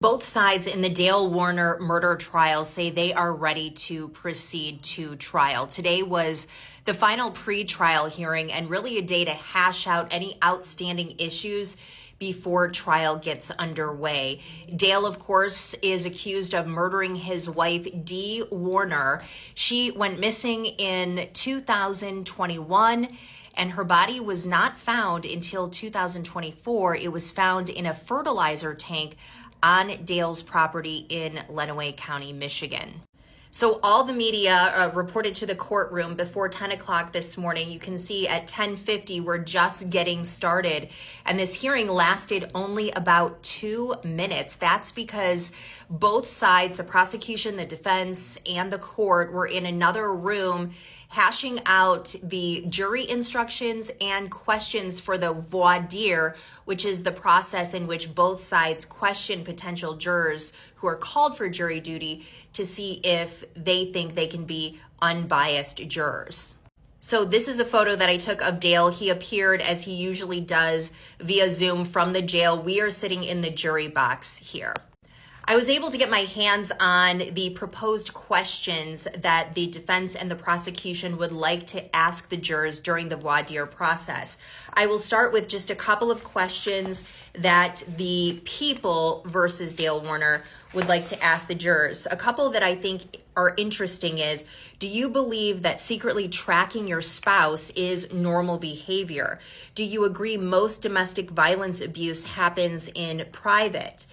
Both sides in the Dale-Warner murder trial say they are ready to proceed to trial. Today was the final pre-trial hearing and really a day to hash out any outstanding issues before trial gets underway. Dale, of course, is accused of murdering his wife, Dee-Warner. She went missing in 2021. And her body was not found until 2024. It was found in a fertilizer tank on Dale's property in Lenawee County, Michigan. So all the media reported to the courtroom before 10 o'clock this morning. You can see at 10:50, we're just getting started. And this hearing lasted only about 2 minutes. That's because both sides, the prosecution, the defense, and the court, were in another room hashing out the jury instructions and questions for the voir dire, which is the process in which both sides question potential jurors who are called for jury duty to see if they think they can be unbiased jurors. So this is a photo that I took of Dale. He appeared, as he usually does, via Zoom from the jail. We are sitting in the jury box here. I was able to get my hands on the proposed questions that the defense and the prosecution would like to ask the jurors during the voir dire process. I will start with just a couple of questions that the people versus Dale-Warner would like to ask the jurors. A couple that I think are interesting is, do you believe that secretly tracking your spouse is normal behavior? Do you agree most domestic violence abuse happens in private?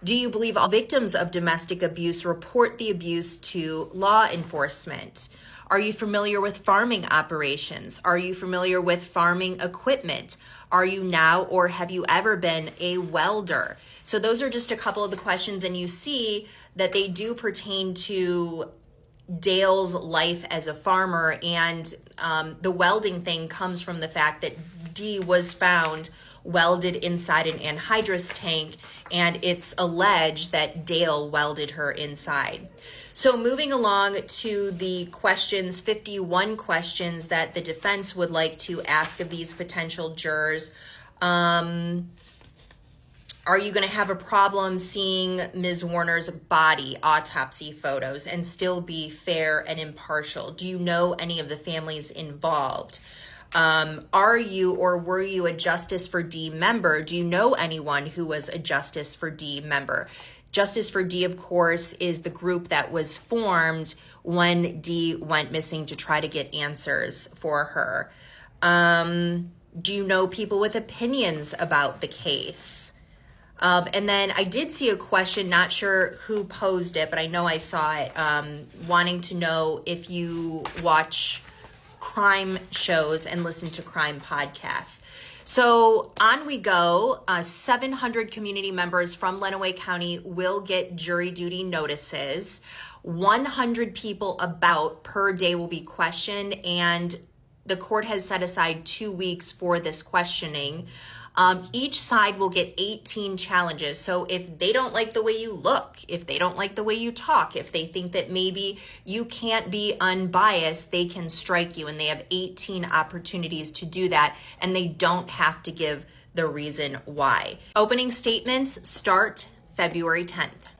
Do you believe all victims of domestic abuse report the abuse to law enforcement? Are you familiar with farming operations? Are you familiar with farming equipment? Are you now or have you ever been a welder? So those are just a couple of the questions, and you see that they do pertain to Dale's life as a farmer, and the welding thing comes from the fact that Dee was found welded inside an anhydrous tank, and it's alleged that Dale welded her inside. So moving along to the questions, 51 questions that the defense would like to ask of these potential jurors. Are you going to have a problem seeing Ms. Warner's body autopsy photos and still be fair and impartial? Do you know any of the families involved? Are you or were you a Justice for Dee member? Do you know anyone who was a Justice for Dee member? Justice for Dee, of course, is the group that was formed when Dee went missing to try to get answers for her. Do you know people with opinions about the case? And then I did see a question, not sure who posed it, but I know I saw it, wanting to know if you watch crime shows and listen to crime podcasts. So on we go. 700 community members from Lenawee County will get jury duty notices. 100 people about per day will be questioned, and the court has set aside 2 weeks for this questioning. Each side will get 18 challenges. So if they don't like the way you look, if they don't like the way you talk, if they think that maybe you can't be unbiased, they can strike you, and they have 18 opportunities to do that, and they don't have to give the reason why. Opening statements start February 10th.